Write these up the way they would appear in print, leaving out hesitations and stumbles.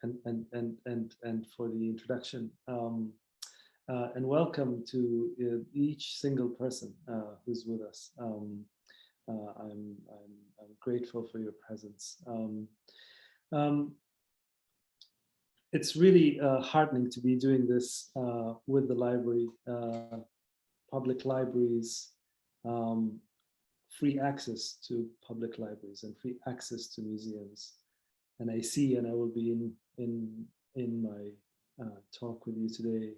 and for the introduction. And welcome to each single person who's with us. I'm grateful for your presence. It's really heartening to be doing this with the library, public libraries, free access to public libraries and free access to museums. And I see, and I will be in my talk with you today,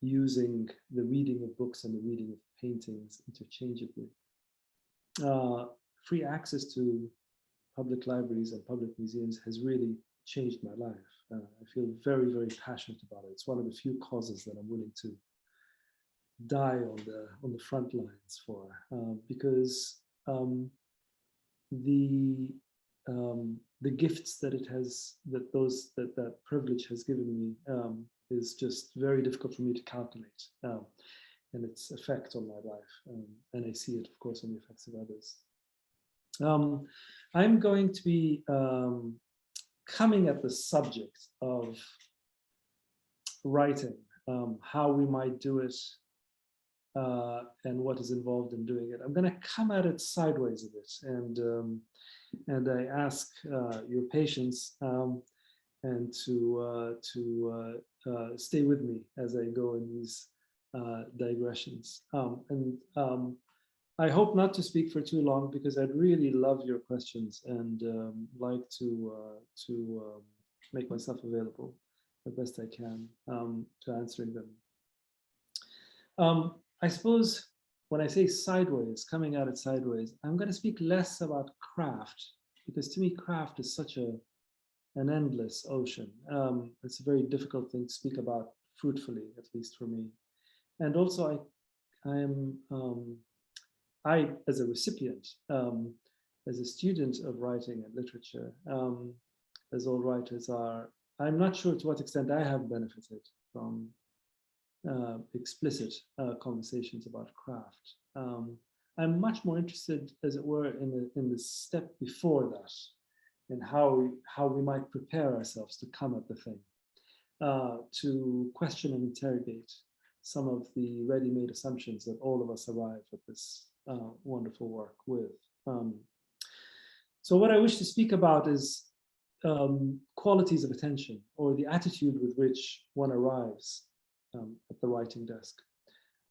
using the reading of books and the reading of paintings interchangeably. Free access to public libraries and public museums has really changed my life. I feel very, very passionate about it. It's one of the few causes that I'm willing to die on the front lines for, because the gifts that it has, that privilege has given me, is just very difficult for me to calculate, and its effect on my life, and I see it, of course, on the effects of others. I'm going to be coming at the subject of writing, how we might do it, and what is involved in doing it. I'm going to come at it sideways a bit, and I ask your patience and to stay with me as I go in these digressions. I hope not to speak for too long, because I'd really love your questions and like to make myself available the best I can to answering them. I suppose when I say sideways, coming at it sideways, I'm going to speak less about craft, because to me, craft is such an endless ocean. It's a very difficult thing to speak about fruitfully, at least for me. And also, I, as a recipient, as a student of writing and literature, as all writers are, I'm not sure to what extent I have benefited from explicit conversations about craft. I'm much more interested, as it were, in the step before that, in how we might prepare ourselves to come at the thing, to question and interrogate some of the ready-made assumptions that all of us arrive at this wonderful work with. So what I wish to speak about is qualities of attention, or the attitude with which one arrives at the writing desk.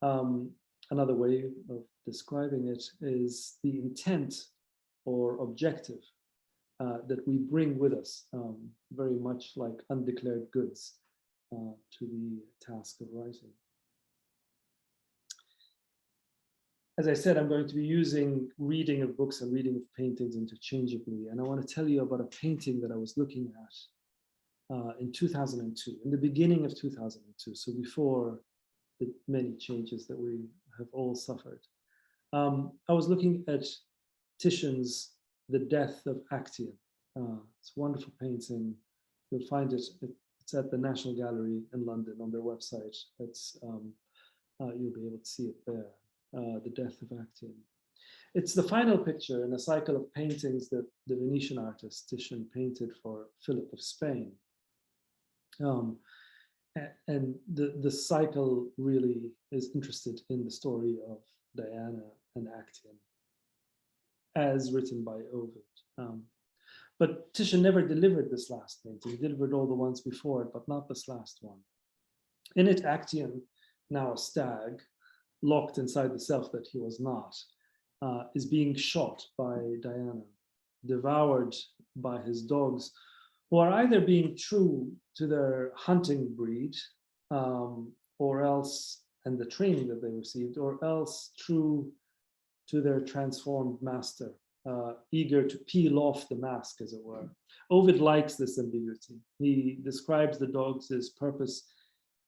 Another way of describing it is the intent or objective that we bring with us, very much like undeclared goods, to the task of writing. As I said, I'm going to be using reading of books and reading of paintings interchangeably, and I want to tell you about a painting that I was looking at in 2002, in the beginning of 2002, so before the many changes that we have all suffered. I was looking at Titian's The Death of Actin. It's a wonderful painting. You'll find it, it's at the National Gallery in London on their website. It's, you'll be able to see it there. The Death of Actin. It's the final picture in a cycle of paintings that the Venetian artist Titian painted for Philip of Spain. And the cycle really is interested in the story of Diana and Actium, as written by Ovid. But Titian never delivered this last painting. He delivered all the ones before it, but not this last one. In it, Actium, now a stag, locked inside the self that he was not, is being shot by Diana, devoured by his dogs, who are either being true to their hunting breed, or else, and the training that they received, or else true to their transformed master, eager to peel off the mask, as it were. Ovid likes this ambiguity. He describes the dogs' purpose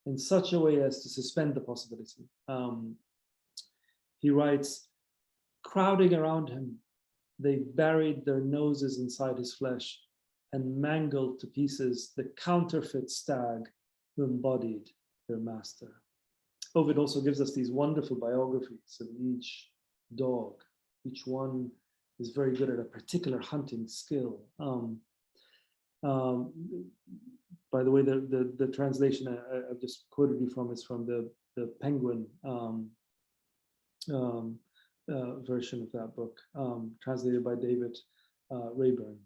in such a way as to suspend the possibility. He writes, crowding around him, they buried their noses inside his flesh and mangled to pieces the counterfeit stag who embodied their master. Ovid also gives us these wonderful biographies of each dog. Each one is very good at a particular hunting skill. Um, by the way, the translation I've just quoted you from is from the Penguin um, version of that book, translated by David Rayburn.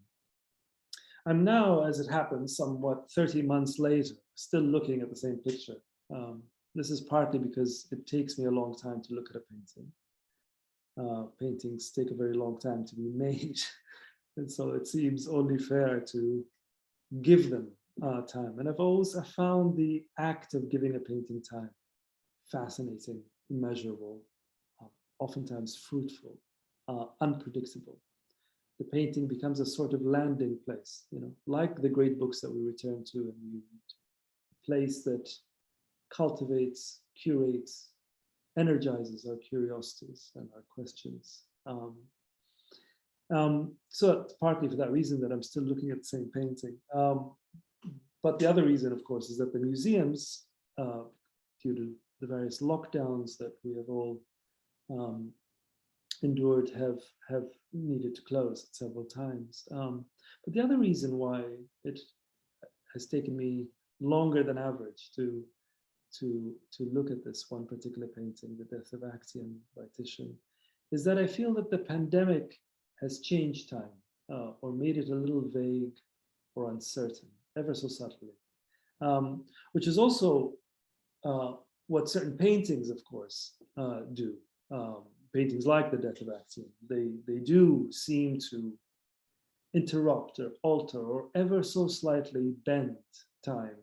I'm now, as it happens, somewhat 30 months later, still looking at the same picture. This is partly because it takes me a long time to look at a painting. Paintings take a very long time to be made. And so it seems only fair to give them time. And I've found the act of giving a painting time fascinating, immeasurable, oftentimes fruitful, unpredictable. The painting becomes a sort of landing place, like the great books that we return to and read. A place that cultivates, curates, energizes our curiosities and our questions. So it's partly for that reason that I'm still looking at the same painting. But the other reason, of course, is that the museums, due to the various lockdowns that we have all endured, have needed to close several times. But the other reason why it has taken me longer than average to look at this one particular painting, The Death of Actin by Titian, is that I feel that the pandemic has changed time, or made it a little vague or uncertain, ever so subtly, which is also what certain paintings, of course, do. Paintings like The Death of Actin, they do seem to interrupt or alter or ever so slightly bend time.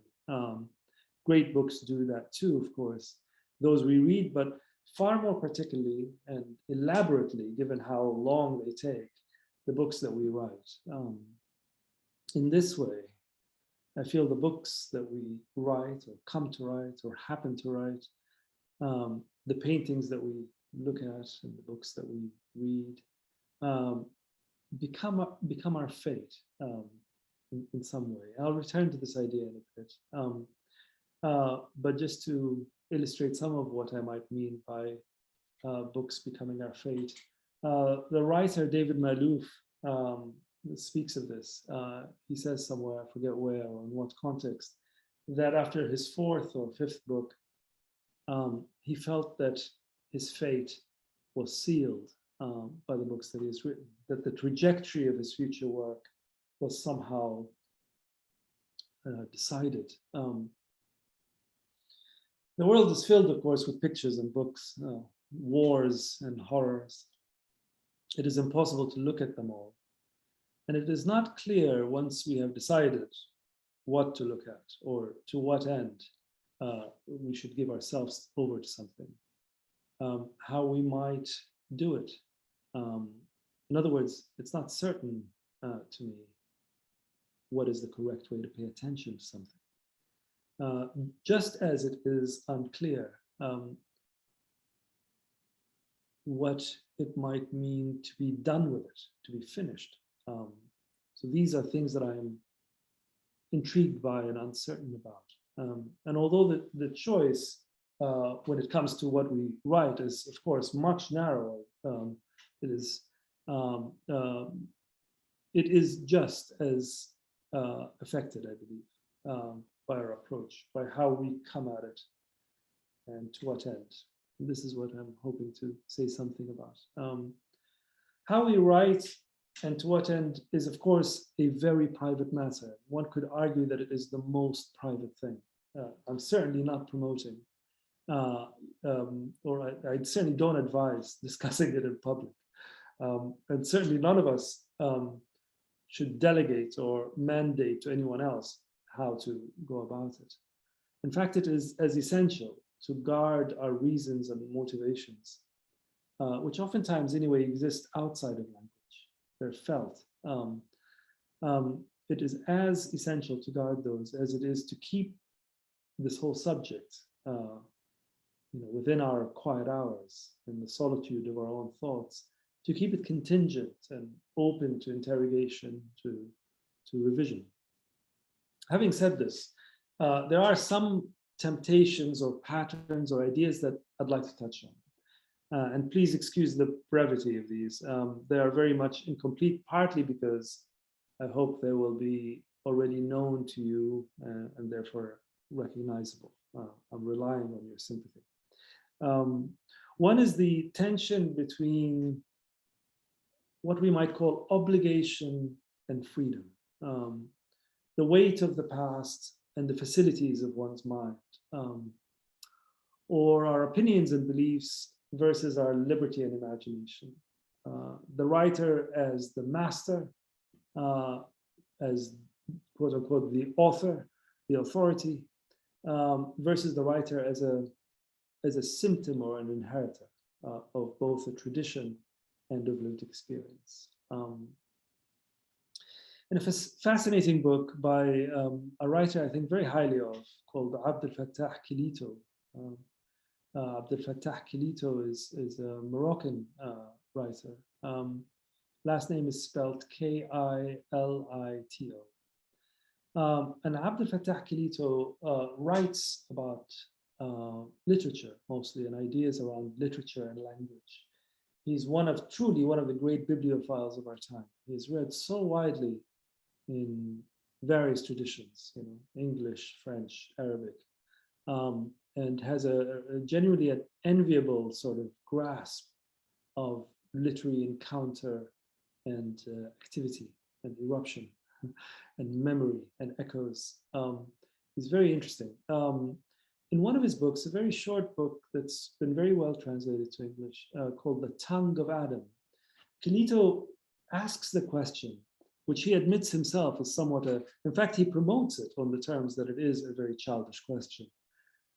Great books do that too, of course, those we read, but far more particularly and elaborately, given how long they take, the books that we write. In this way, I feel the books that we write or come to write or happen to write, the paintings that we look at and the books that we read, become our fate in some way. I'll return to this idea in a bit. But just to illustrate some of what I might mean by books becoming our fate, the writer David Malouf speaks of this. He says somewhere, I forget where or in what context, that after his fourth or fifth book, he felt that his fate was sealed by the books that he has written, that the trajectory of his future work was somehow decided. The world is filled, of course, with pictures and books, wars and horrors. It is impossible to look at them all. And it is not clear, once we have decided what to look at or to what end we should give ourselves over to something, how we might do it. In other words, it's not certain to me what is the correct way to pay attention to something. Just as it is unclear what it might mean to be done with it, to be finished. So these are things that I am intrigued by and uncertain about. And although the choice when it comes to what we write is, of course, much narrower, it is just as affected, I believe, by our approach, by how we come at it, and to what end. And this is what I'm hoping to say something about. How we write and to what end is, of course, a very private matter. One could argue that it is the most private thing. I'm certainly not promoting, or I certainly don't advise discussing it in public. And certainly none of us should delegate or mandate to anyone else how to go about it. In fact, it is as essential to guard our reasons and motivations, which oftentimes anyway exist outside of language. They're felt. It is as essential to guard those as it is to keep this whole subject within our quiet hours, in the solitude of our own thoughts, to keep it contingent and open to interrogation, to revision. Having said this, there are some temptations or patterns or ideas that I'd like to touch on. And please excuse the brevity of these. They are very much incomplete, partly because I hope there will be already known to you and therefore recognizable. I'm relying on your sympathy. One is the tension between what we might call obligation and freedom, the weight of the past and the facilities of one's mind, or our opinions and beliefs versus our liberty and imagination. The writer as the master, as quote unquote the author, the authority, versus the writer as a symptom or an inheritor of both a tradition and of lived experience. In a fascinating book by a writer I think very highly of, called Abdel Fattah Kilito. Abdel Fattah Kilito is a Moroccan writer. Last name is spelled K-I-L-I-T-O. And Abdel Fattah Kilito writes about literature mostly, and ideas around literature and language. He's truly one of the great bibliophiles of our time. He's read so widely in various traditions, English, French, Arabic, and has a genuinely an enviable sort of grasp of literary encounter and activity and eruption and memory and echoes. He's very interesting. In one of his books, a very short book that's been very well translated to English, called The Tongue of Adam, Kilito asks the question, which he admits himself is somewhat in fact, he promotes it on the terms that it is a very childish question.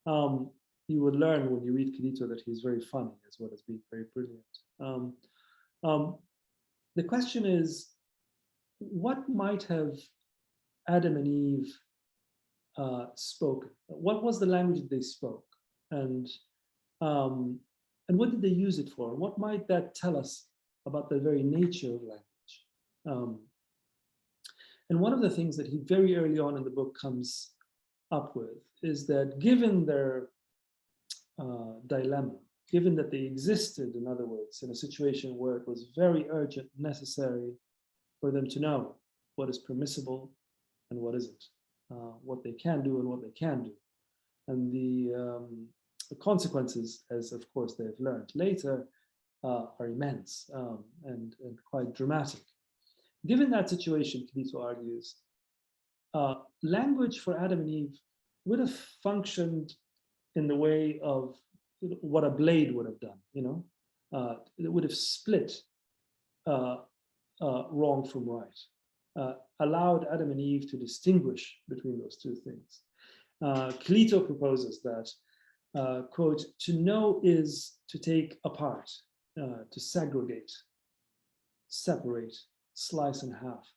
You would learn when you read Kilito that he's very funny as well as being very brilliant. The question is, what might have Adam and Eve spoken? What was the language that they spoke? And what did they use it for? What might that tell us about the very nature of language? And one of the things that he very early on in the book comes up with is that given their dilemma, given that they existed, in other words, in a situation where it was very urgent, necessary for them to know what is permissible and what isn't, what they can do and what they can do. And the consequences, as of course they've learned later, are immense and quite dramatic. Given that situation, Kilito argues, language for Adam and Eve would have functioned in the way of what a blade would have done, it would have split wrong from right, allowed Adam and Eve to distinguish between those two things. Kilito proposes that, quote, to know is to take apart, to segregate, separate, slice in half.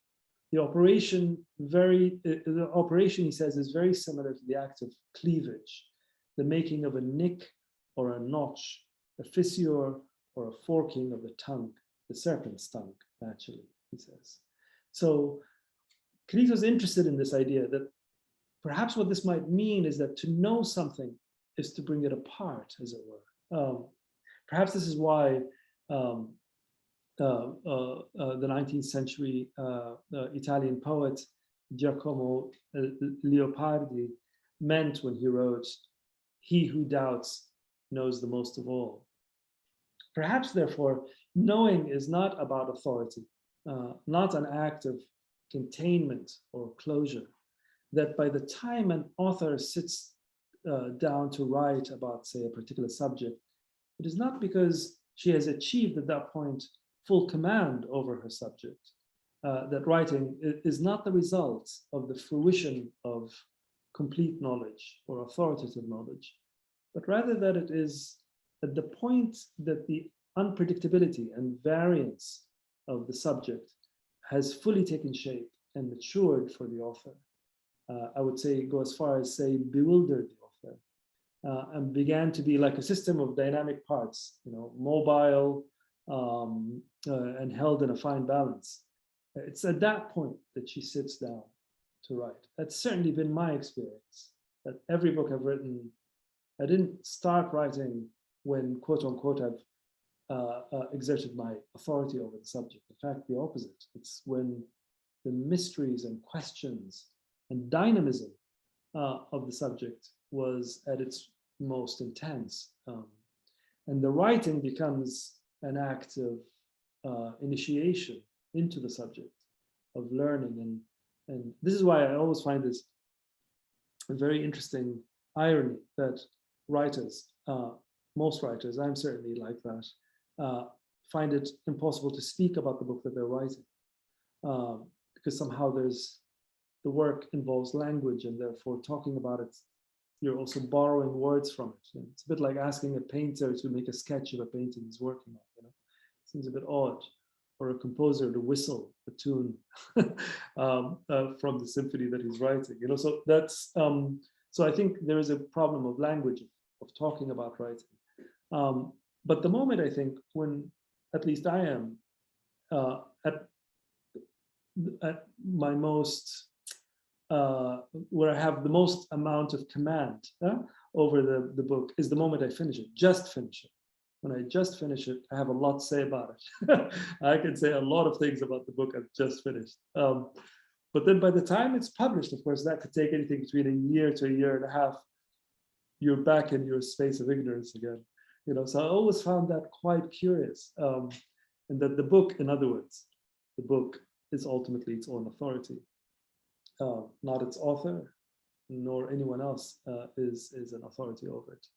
The operation, he says, is very similar to the act of cleavage, the making of a nick or a notch, a fissure or a forking of the tongue, the serpent's tongue, naturally, he says. So Kilito's interested in this idea that perhaps what this might mean is that to know something is to bring it apart, as it were. Perhaps this is why the 19th century Italian poet Giacomo Leopardi meant when he wrote, "He who doubts knows the most of all." Perhaps, therefore, knowing is not about authority, not an act of containment or closure, that by the time an author sits down to write about, say, a particular subject, it is not because she has achieved at that point full command over her subject, that writing is not the result of the fruition of complete knowledge or authoritative knowledge, but rather that it is at the point that the unpredictability and variance of the subject has fully taken shape and matured for the author. I would say go as far as say bewildered the author, and began to be like a system of dynamic parts, mobile and held in a fine balance. It's at that point that she sits down to write. That's certainly been my experience, that every book I've written, I didn't start writing when, quote unquote, I've exerted my authority over the subject. In fact, the opposite. It's when the mysteries and questions and dynamism of the subject was at its most intense. And the writing becomes an act of initiation into the subject, of learning. And this is why I always find this a very interesting irony that writers, most writers, I'm certainly like that, find it impossible to speak about the book that they're writing, because somehow the work involves language, and therefore talking about it, you're also borrowing words from it. And it's a bit like asking a painter to make a sketch of a painting he's working on. You know, it seems a bit odd, or a composer to whistle a tune from the symphony that he's writing. You know, so that's so I think there is a problem of language, of talking about writing. But the moment I think when, at least I am at my most, where I have the most amount of command over the book, is the moment I finish it, just finish it. When I just finish it, I have a lot to say about it. I can say a lot of things about the book I've just finished. But then by the time it's published, of course, that could take anything between a year to a year and a half. You're back in your space of ignorance again. You know, so I always found that quite curious. And that the book, in other words, the book is ultimately its own authority. Not its author, nor anyone else is an authority over it.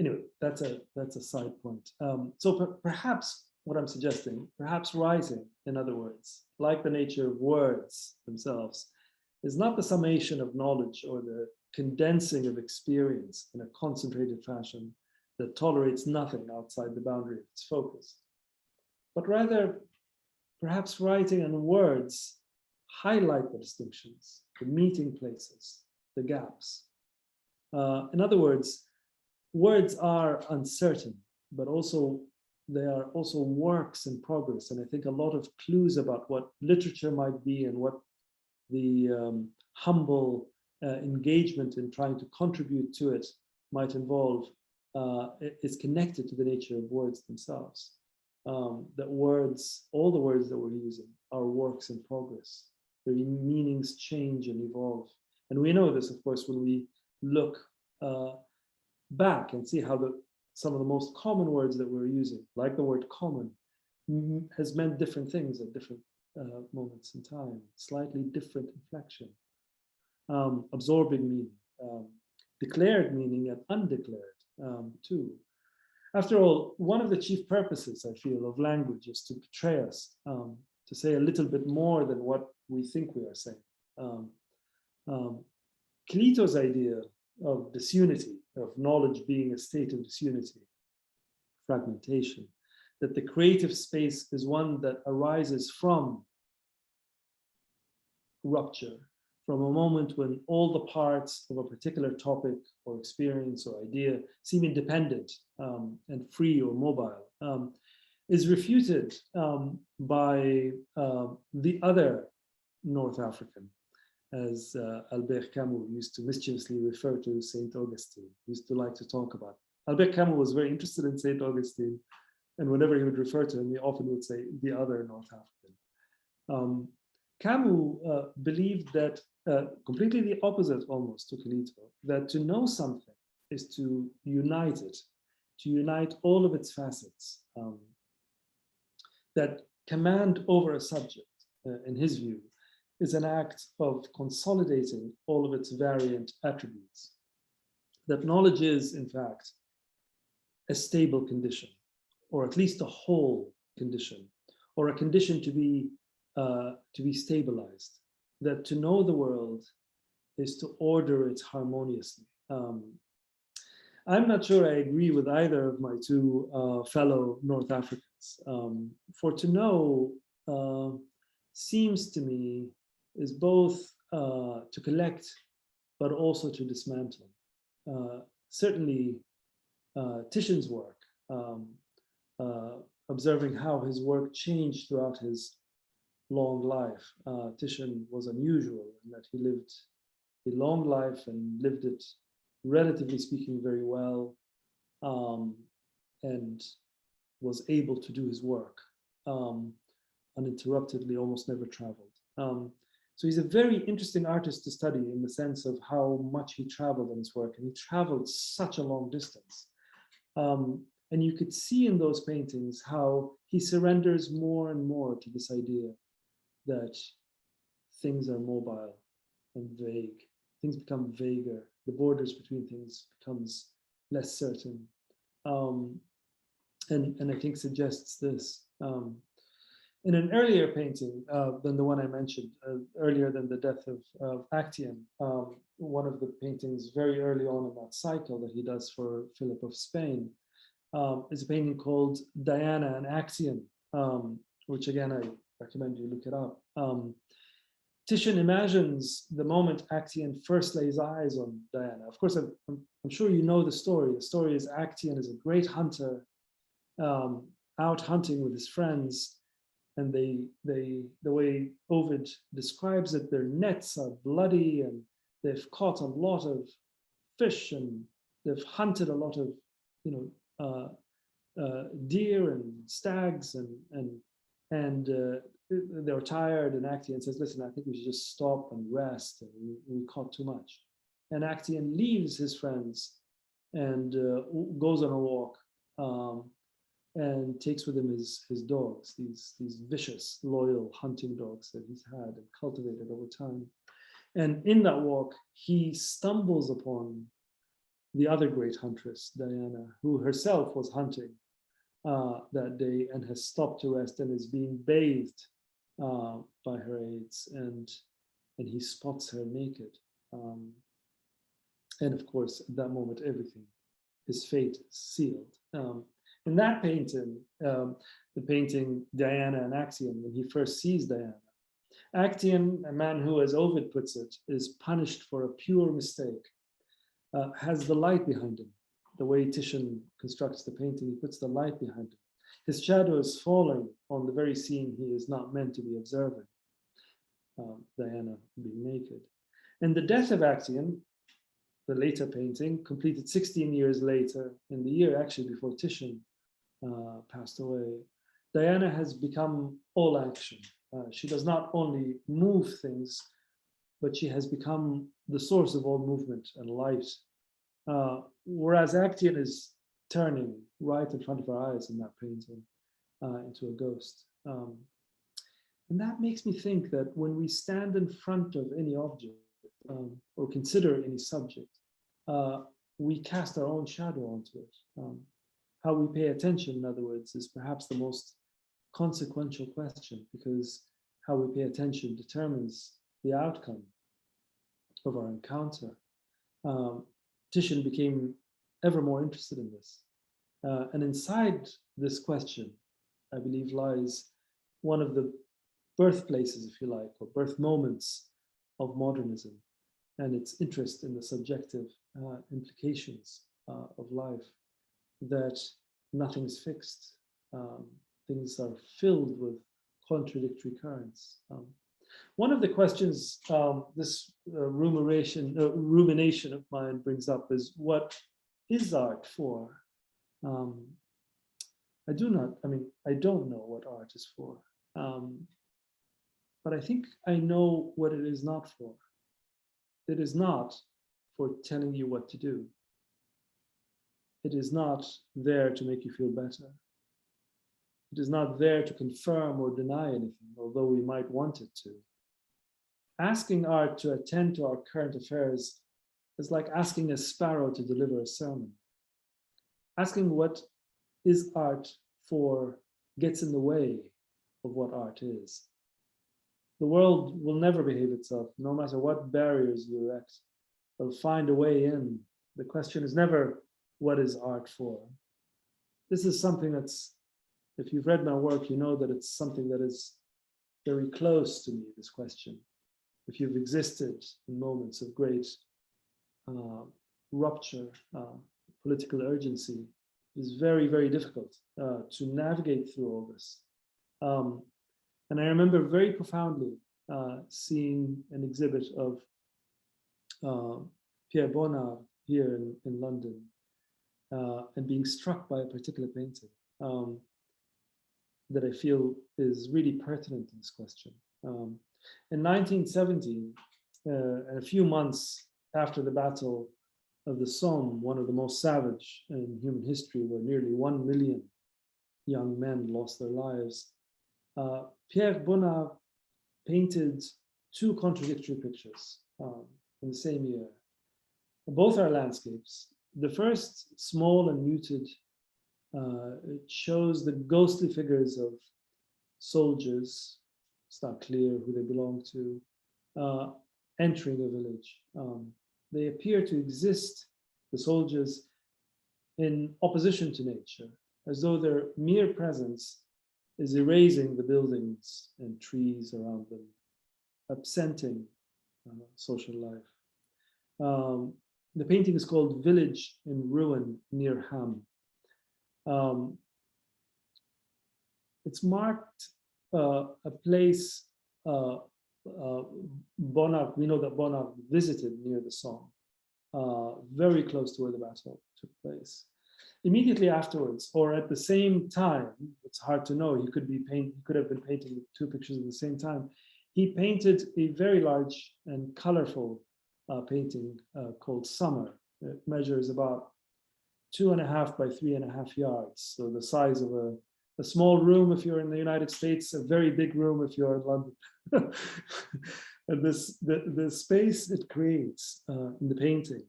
Anyway, that's a side point. So perhaps what I'm suggesting, perhaps writing, in other words, like the nature of words themselves, is not the summation of knowledge or the condensing of experience in a concentrated fashion that tolerates nothing outside the boundary of its focus, but rather, perhaps writing and words highlight the distinctions, the meeting places, the gaps. In other words, words are uncertain, but also they are also works in progress. And I think a lot of clues about what literature might be and what the humble engagement in trying to contribute to it might involve is connected to the nature of words themselves. That words, all the words that we're using, are works in progress. Their meanings change and evolve. And we know this, of course, when we look back and see how some of the most common words that we're using, like the word common, has meant different things at different moments in time, slightly different inflection, absorbing meaning, declared meaning, and undeclared too. After all, one of the chief purposes, I feel, of language is to portray us, to say a little bit more than what we think we are saying. Kilito's idea of disunity, of knowledge being a state of disunity, fragmentation, that the creative space is one that arises from rupture, from a moment when all the parts of a particular topic or experience or idea seem independent and free or mobile, is refuted by the other North African, as Albert Camus used to mischievously refer to Saint Augustine, used to like to talk about. Albert Camus was very interested in Saint Augustine, and whenever he would refer to him, he often would say the other North African. Camus believed that, completely the opposite almost to Kilito, that to know something is to unite it, to unite all of its facets, that command over a subject, in his view, is an act of consolidating all of its variant attributes. That knowledge is, in fact, a stable condition, or at least a whole condition, or a condition to be stabilized. That to know the world is to order it harmoniously. I'm not sure I agree with either of my two fellow North Africans. For to know seems to me is both to collect, but also to dismantle. Certainly, Titian's work, observing how his work changed throughout his long life. Titian was unusual in that he lived a long life and lived it, relatively speaking, very well, and was able to do his work uninterruptedly, almost never traveled. So he's a very interesting artist to study in the sense of how much he traveled in his work, and he traveled such a long distance. And you could see in those paintings how he surrenders more and more to this idea that things are mobile and vague. Things become vaguer. The borders between things becomes less certain. And I think suggests this. In an earlier painting than the one I mentioned, earlier than the Death of Actin, one of the paintings very early on in that cycle that he does for Philip of Spain, is a painting called Diana and Axion, which again, I recommend you look it up. Titian imagines the moment Axion first lays eyes on Diana. Of course, I'm sure you know the story. The story is Axion is a great hunter, out hunting with his friends, and the way Ovid describes it, their nets are bloody and they've caught a lot of fish and they've hunted a lot of, deer and stags and they're tired, and Actaeon says, listen, I think we should just stop and rest, and we caught too much. And Actaeon leaves his friends and goes on a walk, and takes with him his dogs, these vicious, loyal hunting dogs that he's had and cultivated over time. And in that walk, he stumbles upon the other great huntress, Diana, who herself was hunting that day and has stopped to rest and is being bathed by her aides, and he spots her naked. And of course, at that moment, everything, his fate is sealed. In that painting, the painting Diana and Axion, when he first sees Diana, Actaeon, a man who, as Ovid puts it, is punished for a pure mistake, has the light behind him. The way Titian constructs the painting, he puts the light behind him. His shadow is falling on the very scene he is not meant to be observing, Diana being naked. And the Death of Actaeon, the later painting, completed 16 years later, in the year actually before Titian passed away, Diana has become all action. She does not only move things, but she has become the source of all movement and light. Whereas Actaeon is turning right in front of our eyes in that painting into a ghost. And that makes me think that when we stand in front of any object or consider any subject, we cast our own shadow onto it. How we pay attention, in other words, is perhaps the most consequential question, because how we pay attention determines the outcome of our encounter. Titian became ever more interested in this. And inside this question, I believe, lies one of the birthplaces, if you like, or birth moments of modernism, and its interest in the subjective implications of life, that nothing's fixed. Things are filled with contradictory currents. One of the questions this rumination of mine brings up is, what is art for? I don't know what art is for, but I think I know what it is not for. It is not for telling you what to do. It is not there to make you feel better. It is not there to confirm or deny anything, although we might want it to. Asking art to attend to our current affairs is like asking a sparrow to deliver a sermon. Asking what is art for gets in the way of what art is. The world will never behave itself, no matter what barriers you erect. It'll find a way in. The question is never, what is art for? This is something that's, if you've read my work, you know that it's something that is very close to me, this question. If you've existed in moments of great rupture, political urgency, it is very, very difficult to navigate through all this. And I remember very profoundly seeing an exhibit of Pierre Bonnard here in London, and being struck by a particular painting that I feel is really pertinent to this question. In 1970, a few months after the Battle of the Somme, one of the most savage in human history, where nearly 1 million young men lost their lives, Pierre Bonnat painted two contradictory pictures in the same year. Both are landscapes. The first, small and muted, it shows the ghostly figures of soldiers, it's not clear who they belong to, entering a village. They appear to exist, the soldiers, in opposition to nature, as though their mere presence is erasing the buildings and trees around them, absenting social life. The painting is called Village in Ruin near Ham. It's marked a place Bonnat, we know that Bonnat visited near the Somme, very close to where the battle took place. Immediately afterwards, or at the same time, it's hard to know, he could have been painting two pictures at the same time. He painted a very large and colorful painting called Summer. It measures about 2.5 by 3.5 yards. So the size of a small room if you're in the United States, a very big room if you're in London. And the space it creates in the painting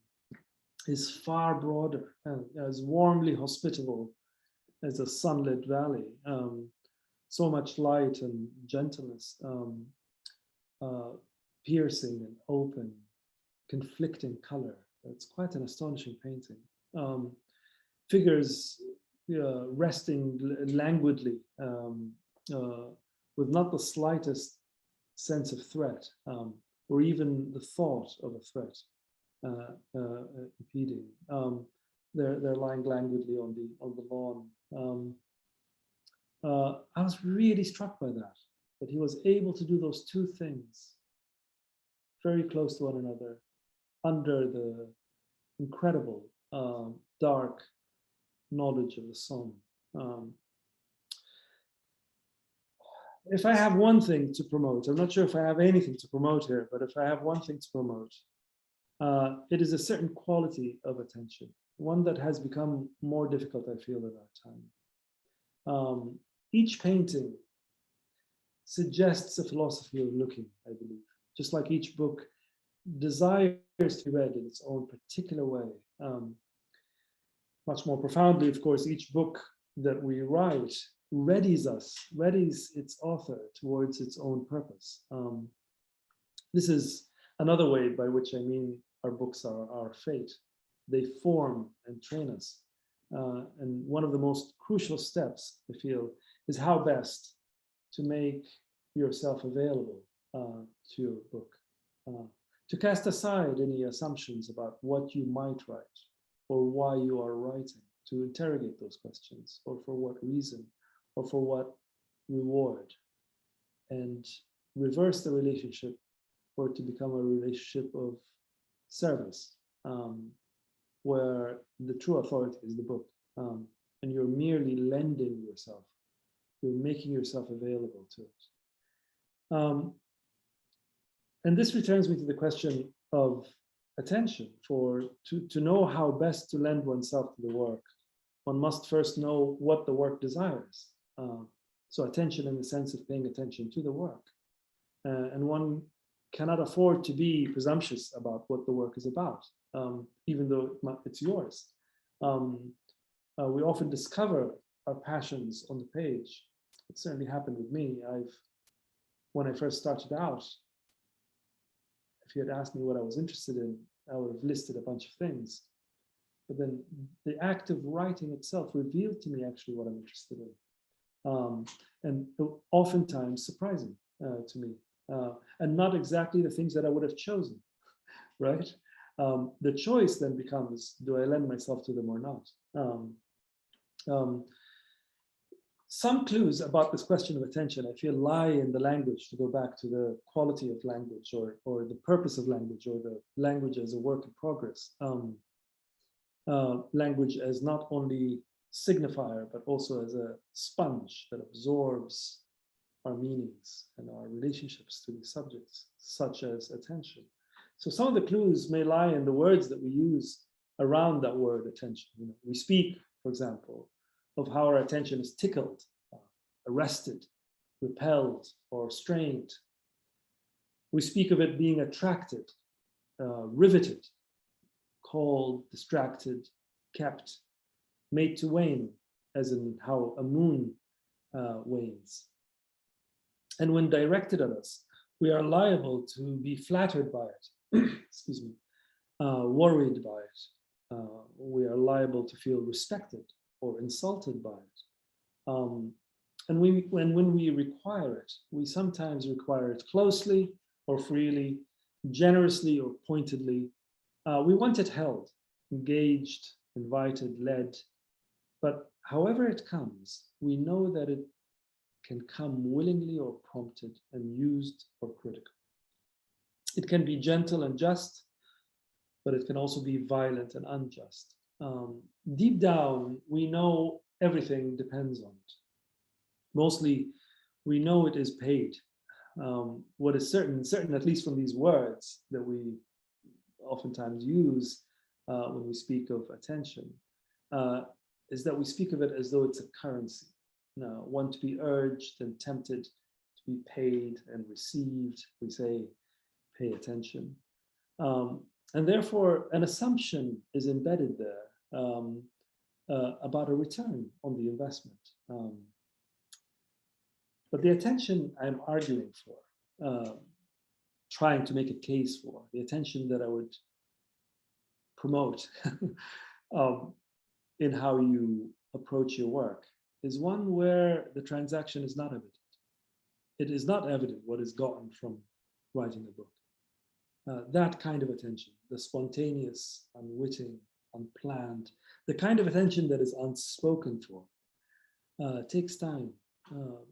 is far broader and as warmly hospitable as a sunlit valley. So much light and gentleness, piercing and open, conflicting color. It's quite an astonishing painting. Figures resting languidly with not the slightest sense of threat or even the thought of a threat impeding. They're lying languidly on the lawn. I was really struck by that he was able to do those two things very close to one another under the incredible dark knowledge of the Somme. If I have one thing to promote, I'm not sure if I have anything to promote here, but if I have one thing to promote, it is a certain quality of attention, one that has become more difficult, I feel, at our time. Each painting suggests a philosophy of looking, I believe, just like each book desires to be read in its own particular way. Much more profoundly, of course, each book that we write readies its author towards its own purpose. This is another way by which I mean our books are our fate. They form and train us. And one of the most crucial steps, I feel, is how best to make yourself available to your book, to cast aside any assumptions about what you might write or why you are writing, to interrogate those questions, or for what reason, or for what reward, and reverse the relationship for it to become a relationship of service, where the true authority is the book, and you're merely lending yourself, you're making yourself available to it. And this returns me to the question of attention. To know how best to lend oneself to the work, one must first know what the work desires. So attention in the sense of paying attention to the work. And one cannot afford to be presumptuous about what the work is about, even though it's yours. We often discover our passions on the page. It certainly happened with me. When I first started out, if you had asked me what I was interested in, I would have listed a bunch of things. But then the act of writing itself revealed to me actually what I'm interested in. And oftentimes surprising to me. And not exactly the things that I would have chosen, right? The choice then becomes, do I lend myself to them or not? Some clues about this question of attention, I feel, lie in the language, to go back to the quality of language or the purpose of language, or the language as a work in progress. Language as not only signifier, but also as a sponge that absorbs our meanings and our relationships to these subjects, such as attention. So some of the clues may lie in the words that we use around that word attention. We speak, for example, of how our attention is tickled, arrested, repelled, or strained. We speak of it being attracted, riveted, called, distracted, kept, made to wane, as in how a moon wanes. And when directed at us, we are liable to be flattered by it, excuse me, worried by it. We are liable to feel respected or insulted by it. And when we require it, we sometimes require it closely or freely, generously or pointedly. We want it held, engaged, invited, led. But however it comes, we know that it can come willingly or prompted, amused or critical. It can be gentle and just, but it can also be violent and unjust. Deep down, we know everything depends on it. Mostly, we know it is paid. What is certain, at least from these words that we oftentimes use when we speak of attention, is that we speak of it as though it's a currency, one to be urged and tempted to be paid and received. We say, pay attention. And therefore, an assumption is embedded there about a return on the investment. But the attention I'm arguing for, trying to make a case for, the attention that I would promote in how you approach your work, is one where the transaction is not evident. It is not evident what is gotten from writing a book. That kind of attention, the spontaneous, unwitting, unplanned, the kind of attention that is unspoken for, takes time,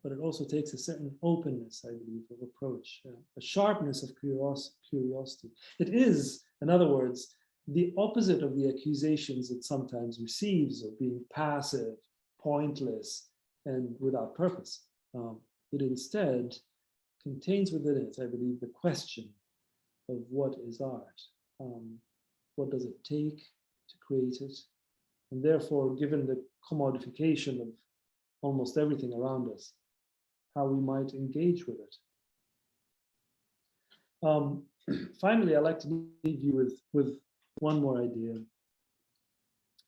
but it also takes a certain openness, I believe, of approach, a sharpness of curiosity. It is, in other words, the opposite of the accusations it sometimes receives of being passive, pointless, and without purpose. It instead contains within it, I believe, the question of what is art. What does it take to create it? And therefore, given the commodification of almost everything around us, how we might engage with it. Finally, I'd like to leave you with one more idea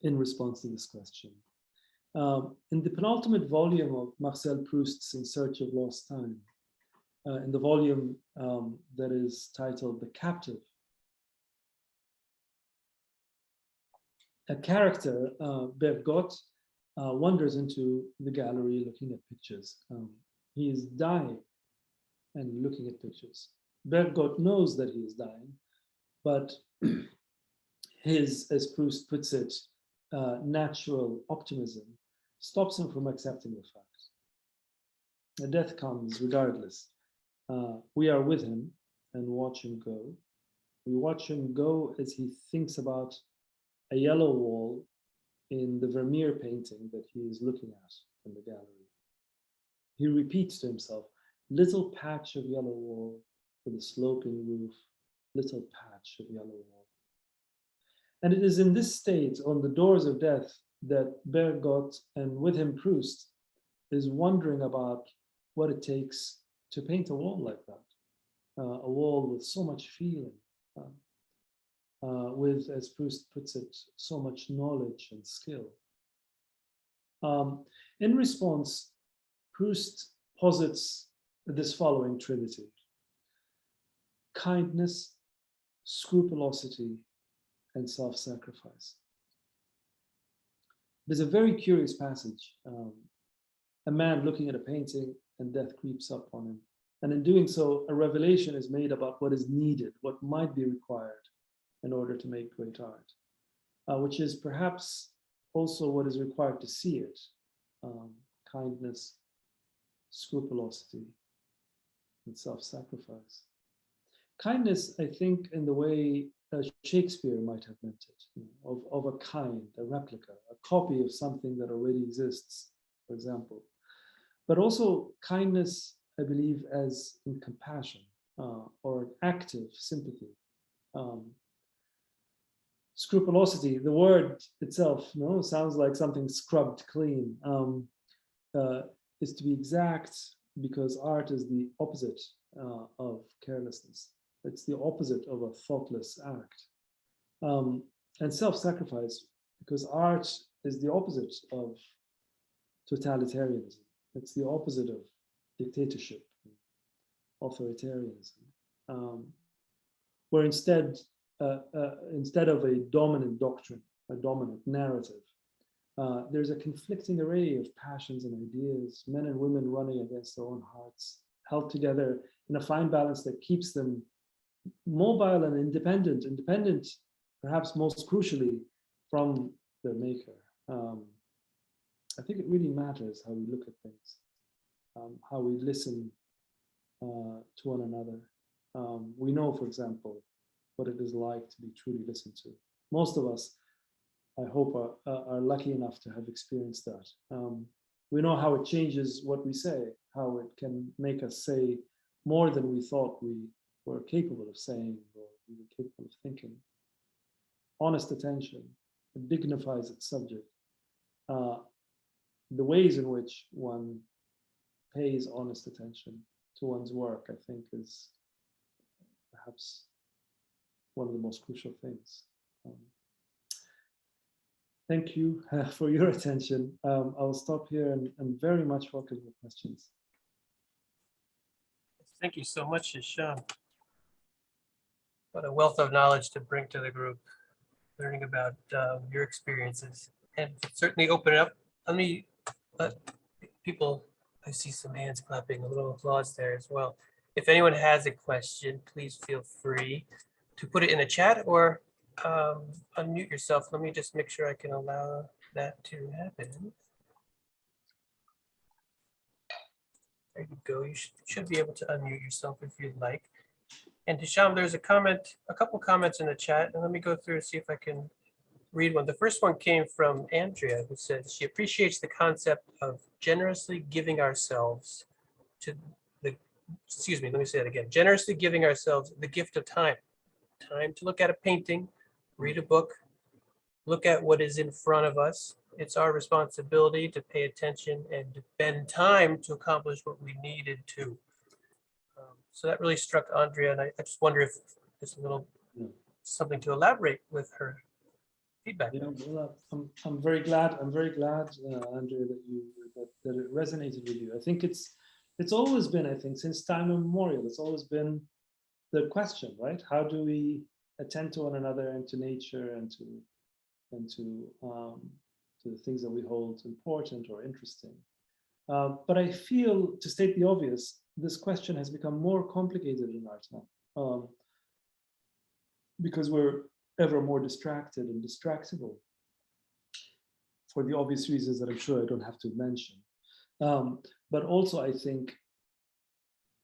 in response to this question. In the penultimate volume of Marcel Proust's In Search of Lost Time, in the volume that is titled The Captive, a character, Bergotte, wanders into the gallery looking at pictures. He is dying and looking at pictures. Bergotte knows that he is dying, but his, as Proust puts it, natural optimism stops him from accepting the fact. The death comes regardless. We are with him and watch him go. We watch him go as he thinks about a yellow wall in the Vermeer painting that he is looking at in the gallery. He repeats to himself, little patch of yellow wall with a sloping roof, little patch of yellow wall. And it is in this state, on the doors of death, that Bergotte, and with him Proust, is wondering about what it takes to paint a wall like that, a wall with so much feeling, with, as Proust puts it, so much knowledge and skill. In response, Proust posits this following trinity: kindness, scrupulosity, and self-sacrifice. There's a very curious passage. A man looking at a painting and death creeps up on him. And in doing so, a revelation is made about what is needed, what might be required in order to make great art, which is perhaps also what is required to see it: kindness, scrupulosity, and self-sacrifice. Kindness, I think, in the way Shakespeare might have meant it, of a kind, a replica, a copy of something that already exists, for example. But also kindness I believe, as in compassion or active sympathy. Scrupulosity, the word itself, sounds like something scrubbed clean. Is to be exact, because art is the opposite of carelessness. It's the opposite of a thoughtless act. And self-sacrifice, because art is the opposite of totalitarianism. It's the opposite of dictatorship, authoritarianism, where instead of a dominant doctrine, a dominant narrative, there's a conflicting array of passions and ideas, men and women running against their own hearts, held together in a fine balance that keeps them mobile and independent, perhaps most crucially, from their maker. I think it really matters how we look at things, how we listen to one another. We know, for example, what it is like to be truly listened to. Most of us, I hope, are lucky enough to have experienced that. We know how it changes what we say, how it can make us say more than we thought we were capable of saying or we were capable of thinking. Honest attention, it dignifies its subject. The ways in which one pays honest attention to one's work, I think, is perhaps one of the most crucial things. Thank you for your attention. I'll stop here and very much welcome your questions. Thank you so much, Hisham. What a wealth of knowledge to bring to the group, learning about your experiences, and certainly open it up. Let me let people, I see some hands clapping, a little applause there as well. If anyone has a question, please feel free to put it in the chat or unmute yourself. Let me just make sure I can allow that to happen. There you go. You should be able to unmute yourself if you'd like. And Hisham, there's a couple comments in the chat, and let me go through and see if I can read one. The first one came from Andrea, who said she appreciates the concept of generously giving ourselves to the, excuse me, let me say that again. Generously giving ourselves the gift of time. Time to look at a painting, read a book, look at what is in front of us. It's our responsibility to pay attention and to spend time to accomplish what we needed to. So that really struck Andrea, and I just wonder if there's a little something to elaborate with her feedback. Yeah, well, I'm very glad, Andrea, that it resonated with you. I think it's always been, I think, since time immemorial, it's always been the question, right? How do we attend to one another and to nature and to the things that we hold important or interesting? But I feel, to state the obvious, this question has become more complicated in our time because we're ever more distracted and distractible for the obvious reasons that I'm sure I don't have to mention. But also, I think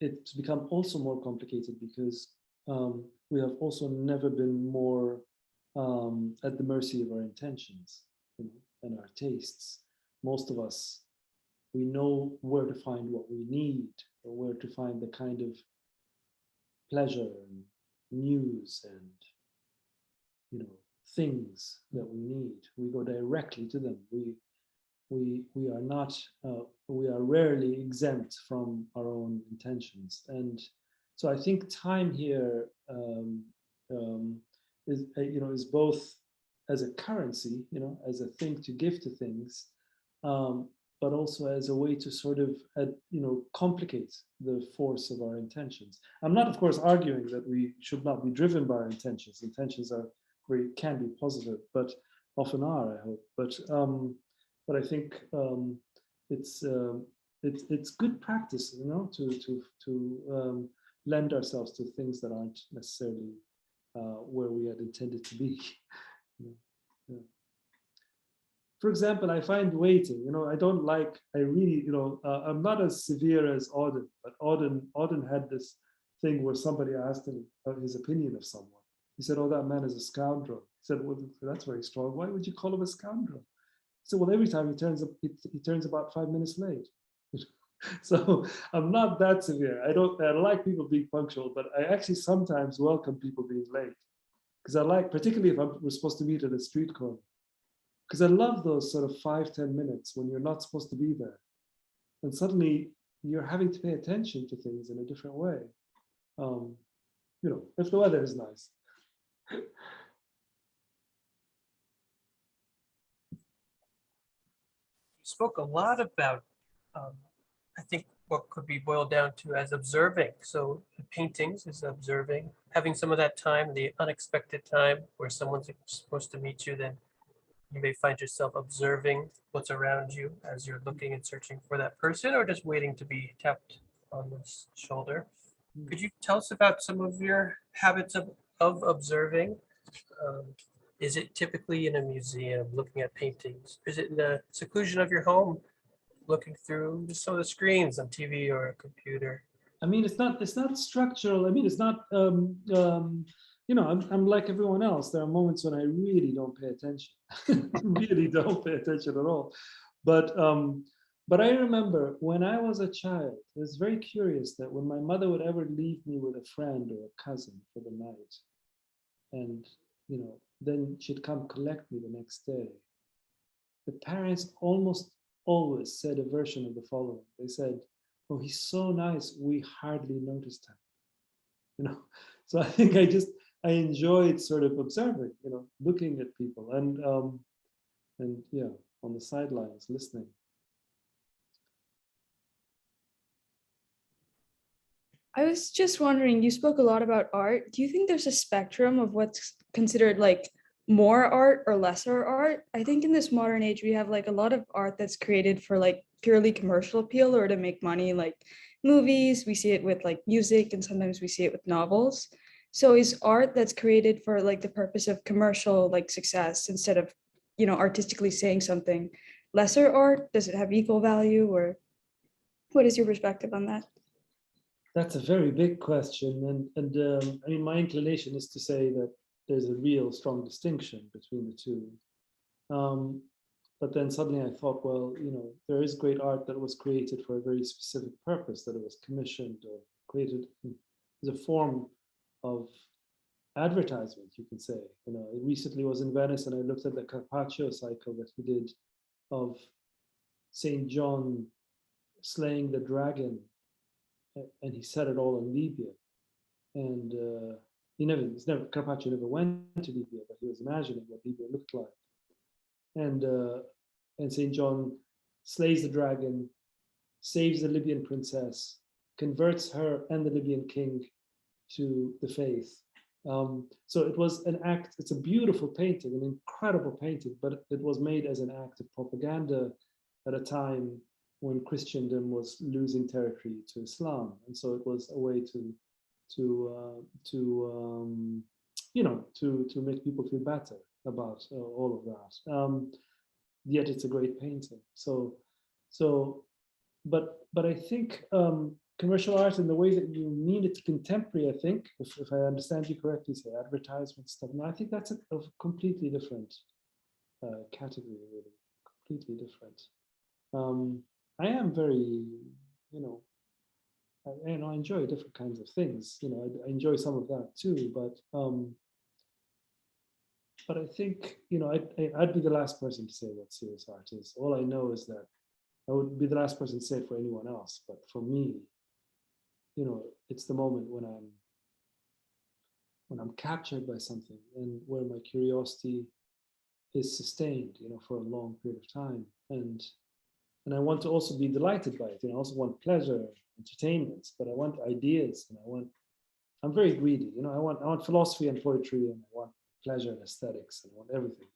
it's become also more complicated because we have also never been more at the mercy of our intentions, and our tastes. Most of us, we know where to find what we need, or where to find the kind of pleasure and news and things that we need. We go directly to them. We are not, we are rarely exempt from our own intentions. And so I think time here is both as a currency, as a thing to give to things, but also as a way to sort of, complicate the force of our intentions. I'm not, of course, arguing that we should not be driven by our intentions. Intentions can be positive, but often are, I hope. But I think it's good practice, to lend ourselves to things that aren't necessarily where we had intended to be. Yeah. For example, I find waiting, I'm not as severe as Auden, but Auden had this thing where somebody asked him his opinion of someone. He said, "Oh, that man is a scoundrel." He said, "Well, that's very strong. Why would you call him a scoundrel?" He said, "Well, every time he turns about 5 minutes late." So I'm not that severe. I like people being punctual, but I actually sometimes welcome people being late. Because I like, particularly if we're supposed to meet at a street corner. Because I love those sort of 5-10 minutes when you're not supposed to be there. And suddenly you're having to pay attention to things in a different way. If the weather is nice. You spoke a lot about, I think, what could be boiled down to as observing. So the paintings is observing, having some of that time, the unexpected time where someone's supposed to meet you, then you may find yourself observing what's around you as you're looking and searching for that person, or just waiting to be tapped on the shoulder. Could you tell us about some of your habits of observing? Is it typically in a museum looking at paintings? Is it in the seclusion of your home looking through just some of the screens on TV or a computer? I mean, it's not structural. I mean, it's not, I'm like everyone else. There are moments when I really don't pay attention, really don't pay attention at all. But I remember when I was a child, it was very curious that when my mother would ever leave me with a friend or a cousin for the night, and, then she'd come collect me the next day, the parents almost always said a version of the following. They said, "Oh, he's so nice, we hardly noticed him." So I think I enjoyed sort of observing, looking at people and on the sidelines listening. I was just wondering, you spoke a lot about art. Do you think there's a spectrum of what's considered like more art or lesser art? I think in this modern age, we have like a lot of art that's created for like purely commercial appeal or to make money, like movies. We see it with like music, and sometimes we see it with novels. So is art that's created for like the purpose of commercial like success instead of, artistically saying something, lesser art? Does it have equal value, or what is your perspective on that? That's a very big question, and I mean, my inclination is to say that there's a real strong distinction between the two. But then suddenly I thought, well, there is great art that was created for a very specific purpose, that it was commissioned or created as a form of advertisement, you can say. It recently was in Venice, and I looked at the Carpaccio cycle that he did of Saint John slaying the dragon, and he set it all in Libya. And Carpaccio never went to Libya, but he was imagining what Libya looked like. And Saint John slays the dragon, saves the Libyan princess, converts her and the Libyan king to the faith. So it was an act. It's a beautiful painting, an incredible painting, but it was made as an act of propaganda at a time when Christendom was losing territory to Islam, and so it was a way to make people feel better about all of that. Yet it's a great painting. But I think commercial art in the way that you mean it contemporary, I think, if I understand you correctly, say advertisement stuff. No, I think that's a completely different category, really, completely different. I am very, I enjoy different kinds of things. I enjoy some of that too. But I think, I'd be the last person to say what serious art is. All I know is that I would be the last person to say it for anyone else. But for me, it's the moment when I'm captured by something and where my curiosity is sustained, for a long period of time. And I want to also be delighted by it. I also want pleasure, entertainment, but I want ideas, and I'm very greedy. I want philosophy and poetry, and I want pleasure and aesthetics, and I want everything.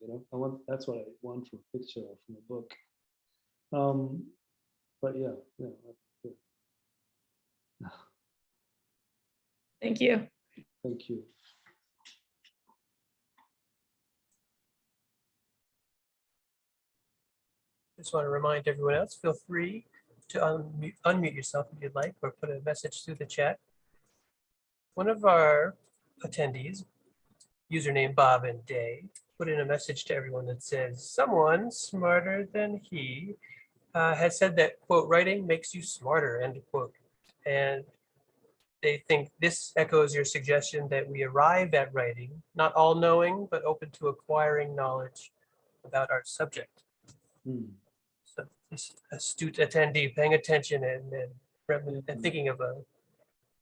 That's what I want from a picture or from a book. But yeah. Thank you. Thank you. Just want to remind everyone else, feel free to unmute yourself if you'd like, or put a message through the chat. One of our attendees, username Bob and Day, put in a message to everyone that says, "Someone smarter than he has said that, quote, writing makes you smarter, end quote. And they think this echoes your suggestion that we arrive at writing, not all knowing, but open to acquiring knowledge about our subject. Hmm. So this astute attendee paying attention and thinking of a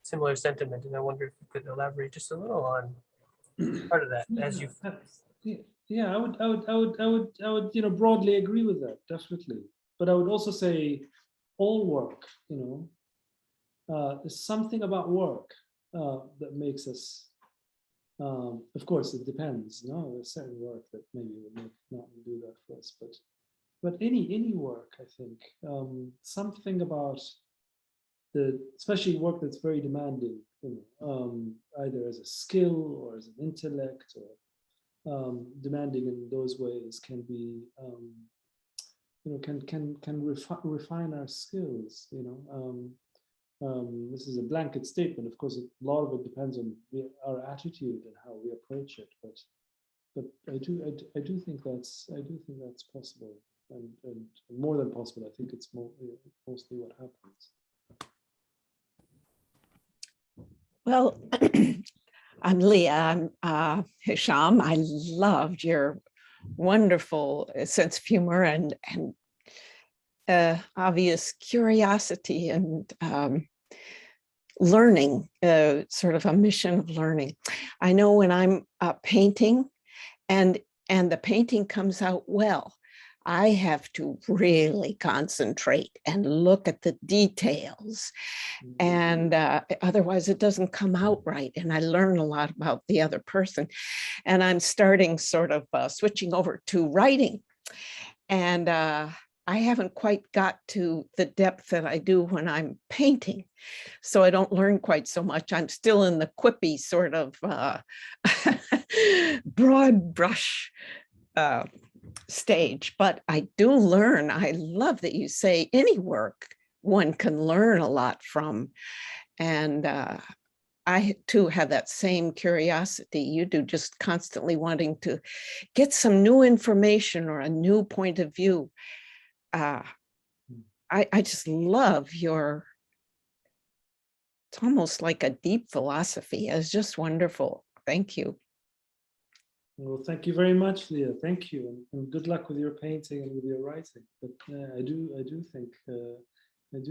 similar sentiment. And I wonder if you could elaborate just a little on part of that as you. Yeah, I would, broadly agree with that, definitely. But I would also say all work, there's something about work that makes us, of course, it depends, there's certain work that maybe would not do that for us, but any work, I think, something about especially work that's very demanding, either as a skill or as an intellect, or demanding in those ways can be, can refine our skills, this is a blanket statement. Of course, a lot of it depends on our attitude and how we approach it. But I do think that's possible, and more than possible. I think it's mostly what happens. Well, I'm Leah. I'm Hisham. I loved your wonderful sense of humor and obvious curiosity and learning, sort of a mission of learning. I know when I'm painting and the painting comes out well, I have to really concentrate and look at the details, and otherwise it doesn't come out right. And I learn a lot about the other person. And I'm starting sort of switching over to writing. And I haven't quite got to the depth that I do when I'm painting. So I don't learn quite so much. I'm still in the quippy sort of broad brush stage, but I do learn. I love that you say any work one can learn a lot from. And I too have that same curiosity you do, just constantly wanting to get some new information or a new point of view. I just love it's almost like a deep philosophy. It's just wonderful. Thank you. Well, thank you very much, Leah. Thank you, and good luck with your painting and with your writing. But I do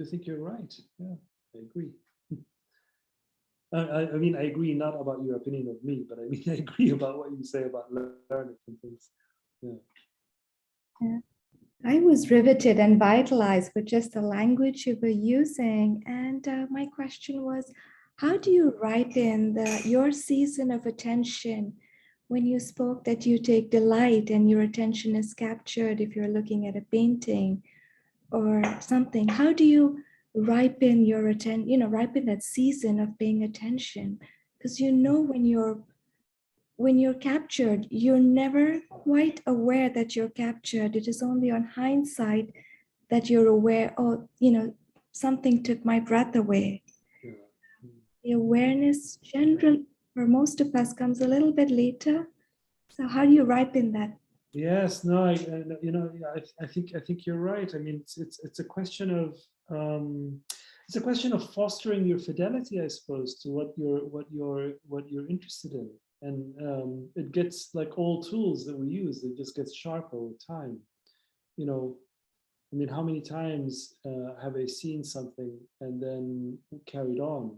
think you're right. Yeah, I agree. I mean, I agree not about your opinion of me, but I mean, I agree about what you say about learning and things. Yeah. I was riveted and vitalized with just the language you were using. And my question was, how do you ripen your season of attention when you spoke that you take delight and your attention is captured if you're looking at a painting or something? How do you ripen your attention, ripen that season of paying attention? Because when you're captured, you're never quite aware that you're captured. It is only on hindsight that you're aware, oh, something took my breath away. Yeah. The awareness generally for most of us comes a little bit later. So how do you ripen that? Yes, no, I think you're right. I mean, it's a question of fostering your fidelity, I suppose, to what you're interested in, and it gets like all tools that we use. It just gets sharper with time. I mean, how many times have I seen something and then carried on,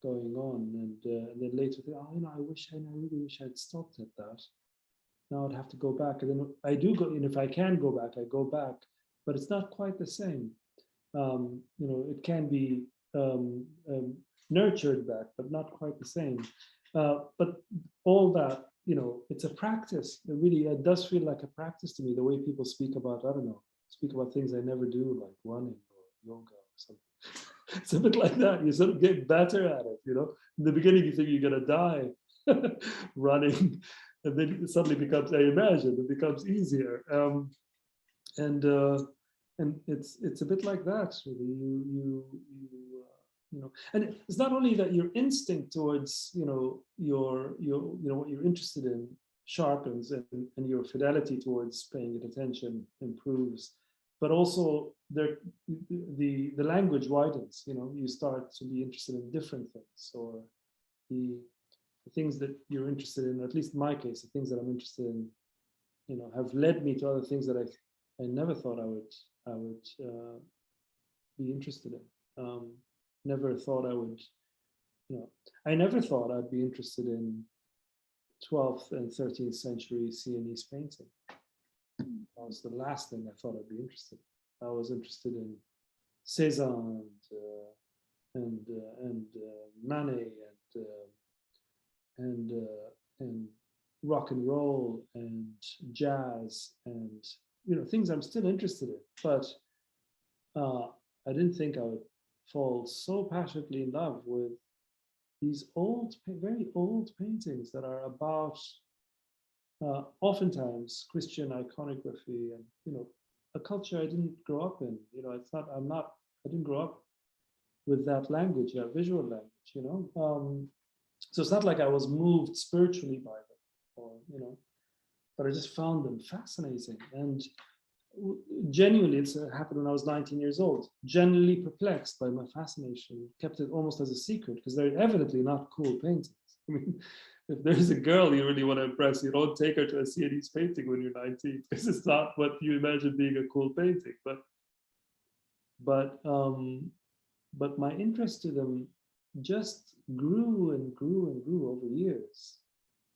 going on, and then later think, oh, I really wish I'd stopped at that. Now I'd have to go back, and then I do go. And if I can go back, I go back. But it's not quite the same. It can be nurtured back, but not quite the same. But all that, it's a practice. It does feel like a practice to me. The way people speak about, speak about things I never do, like running or yoga or something. It's a bit like that. You sort of get better at it. In the beginning, you think you're gonna die running. And then it suddenly becomes, I imagine, it becomes easier, and it's a bit like that. Really, and it's not only that your instinct towards your what you're interested in sharpens, and your fidelity towards paying it attention improves, but also the language widens. You start to be interested in different things, or the things that you're interested in. At least in my case, the things that I'm interested in, have led me to other things that I never thought I would be interested in. Never thought I would. I never thought I'd be interested in 12th and 13th century Sienese painting. That was the last thing I thought I'd be interested in. I was interested in Cézanne and Manet and rock and roll and jazz and things I'm still interested in. But I didn't think I would fall so passionately in love with these very old paintings that are about oftentimes Christian iconography and a culture I didn't grow up in. I didn't grow up with that language, that visual language. So it's not like I was moved spiritually by them, but I just found them fascinating. And genuinely, it happened when I was 19 years old. Genuinely perplexed by my fascination, kept it almost as a secret because they're evidently not cool paintings. I mean, if there's a girl you really want to impress, you don't take her to a Sienese painting when you're 19 because it's not what you imagine being a cool painting. But my interest to them just grew and grew and grew over years,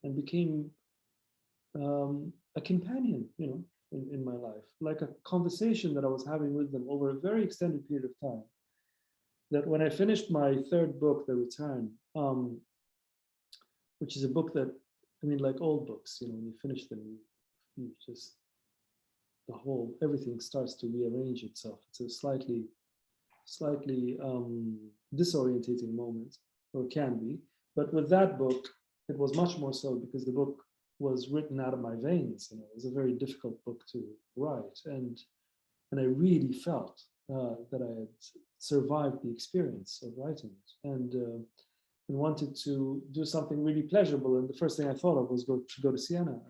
and became a companion, in my life, like a conversation that I was having with them over a very extended period of time. That when I finished my third book, The Return, which is a book that, like old books, when you finish them, you just, everything starts to rearrange itself. It's a slightly disorientating moment, or can be. But with that book, it was much more so, because the book was written out of my veins. It was a very difficult book to write, and I really felt that I had survived the experience of writing it, and wanted to do something really pleasurable. And the first thing I thought of was go to Siena,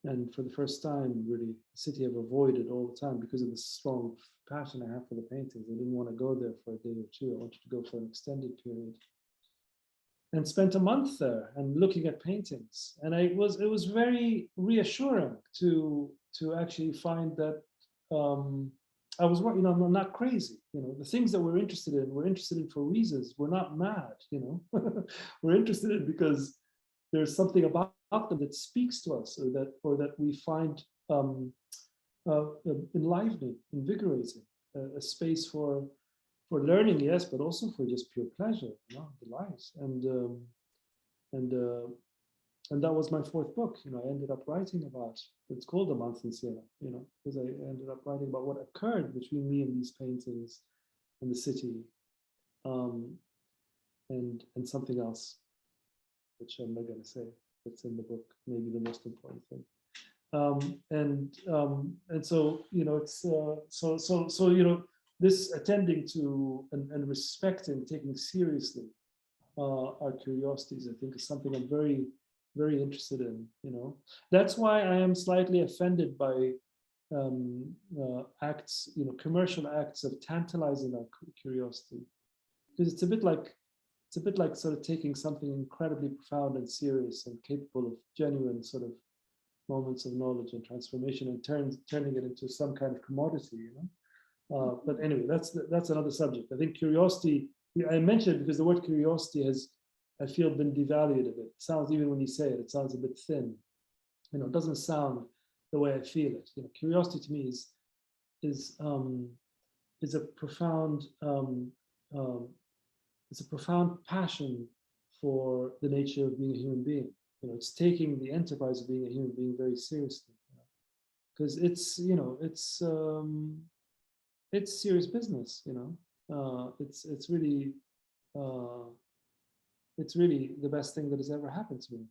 and for the first time, really, a city I've avoided all the time because of the strong passion I have for the paintings. I didn't want to go there for a day or two. I wanted to go for an extended period. And spent a month there and looking at paintings, and it was very reassuring to actually find that I was, I'm not crazy. The things that we're interested in for reasons. We're not mad. We're interested in because there's something about them that speaks to us, or that we find enlivening, invigorating, a space for learning, yes, but also for just pure pleasure, delight. And that was my fourth book. I ended up writing about, it's called A Month in Siena, because I ended up writing about what occurred between me and these paintings and the city, and something else, which I'm not going to say. That's in the book, maybe the most important thing. And so it's this attending to and respecting, taking seriously our curiosities, I think, is something I'm very, very interested in. That's why I am slightly offended by acts, commercial acts of tantalizing our curiosity, because it's a bit like sort of taking something incredibly profound and serious and capable of genuine sort of moments of knowledge and transformation, and turning it into some kind of commodity, But anyway, that's another subject. I think curiosity, I mentioned it because the word curiosity has, I feel, been devalued a bit. It sounds, even when you say it, it sounds a bit thin. It doesn't sound the way I feel it. Curiosity to me is a profound it's a profound passion for the nature of being a human being. It's taking the enterprise of being a human being very seriously, because it's serious business. It's really the best thing that has ever happened to me.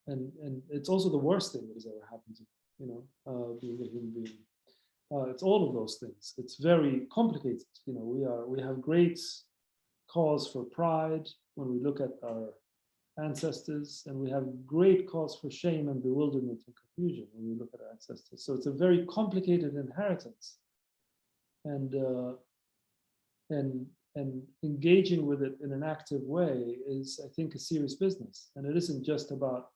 And it's also the worst thing that has ever happened to me. Being a human being. It's all of those things. It's very complicated. We have great cause for pride when we look at ancestors, and we have great cause for shame and bewilderment and confusion when we look at our ancestors. So it's a very complicated inheritance, and engaging with it in an active way is, I think, a serious business. And it isn't just about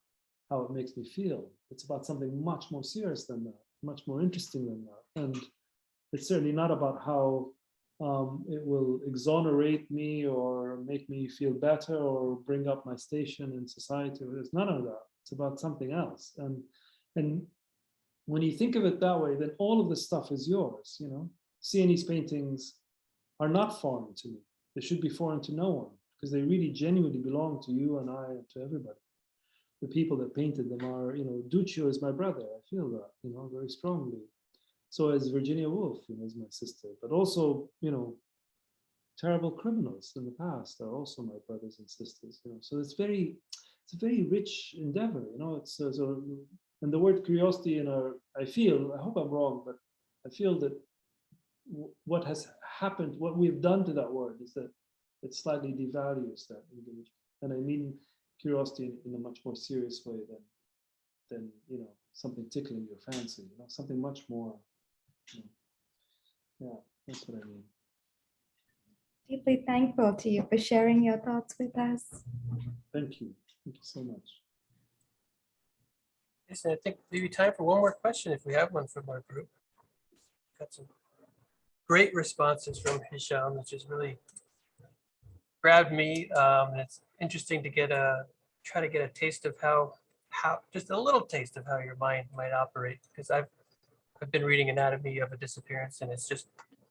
how it makes me feel. It's about something much more serious than that, much more interesting than that. And it's certainly not about how it will exonerate me or make me feel better or bring up my station in society. There's none of that. It's about something else. And when you think of it that way, then all of this stuff is yours. You know, Sienese paintings are not foreign to me. They should be foreign to no one, because they really genuinely belong to you and I and to everybody. The people that painted them are, you know, Duccio is my brother. I feel that, you know, very strongly. So is Virginia Woolf, you know, is my sister. But also, you know, terrible criminals in the past are also my brothers and sisters. You know, so it's a very rich endeavor. You know, it's so, and the word curiosity in our, I hope I'm wrong, but I feel that what has happened, what we've done to that word is that it slightly devalues that engagement. And I mean curiosity in a much more serious way than you know, something tickling your fancy, you know, something much more, you know, yeah, that's what I mean. Deeply thankful to you for sharing your thoughts with us. Thank you so much. Yes, and I think maybe time for one more question if we have one from our group. Got some great responses from Hisham, which has really grabbed me. It's interesting to try to get a taste of how just a little taste of how your mind might operate, because I've been reading Anatomy of a Disappearance, and it's just,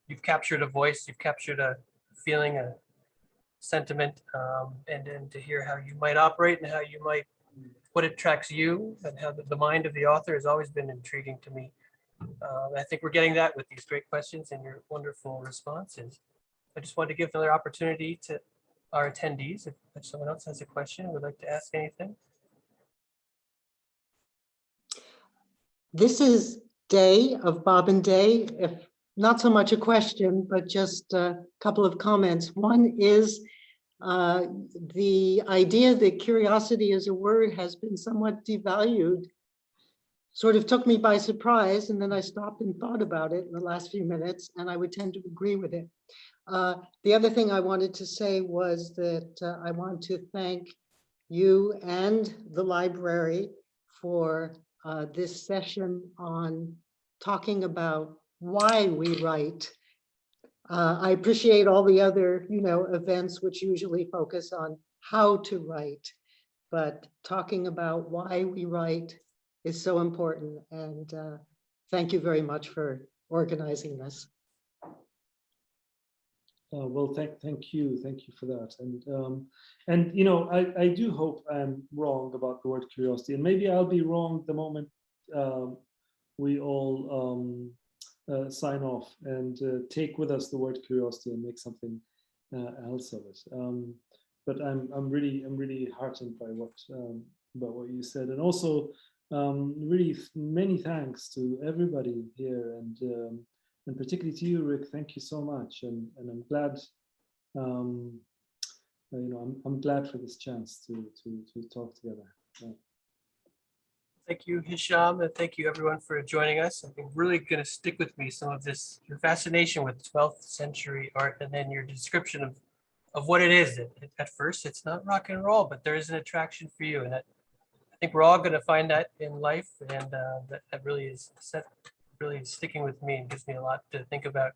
you've captured a voice, you've captured a feeling, a sentiment, and then to hear how you might operate and how you might, what attracts you, and how the mind of the author has always been intriguing to me. I think we're getting that with these great questions and your wonderful responses. I just wanted to give another opportunity to our attendees. If someone else has a question, would like to ask anything. This is Day of Bob and Day. If not so much a question, but just a couple of comments. One is the idea that curiosity as a word has been somewhat devalued sort of took me by surprise, and then I stopped and thought about it in the last few minutes, and I would tend to agree with it. The other thing I wanted to say was that I want to thank you and the library for this session on talking about why we write. I appreciate all the other, you know, events which usually focus on how to write, but talking about why we write is so important. And thank you very much for organizing this. Well, thank you for that. And you know, I do hope I'm wrong about the word curiosity, and maybe I'll be wrong the moment we all sign off and take with us the word curiosity and make something else of it. But I'm really heartened by what about what you said, and also really many thanks to everybody here, and particularly to you, Rick. Thank you so much, and I'm glad, you know, I'm glad for this chance to talk together. Yeah. Thank you, Hisham, and thank you everyone for joining us. I think really going to stick with me some of this, your fascination with 12th century art, and then your description of what it is. At first, it's not rock and roll, but there is an attraction for you, and I think we're all going to find that in life, and that really is really sticking with me and gives me a lot to think about.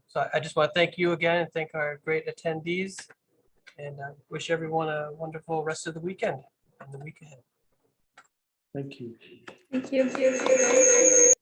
So I just want to thank you again and thank our great attendees, and I wish everyone a wonderful rest of the weekend and the week ahead. Thank you. Thank you.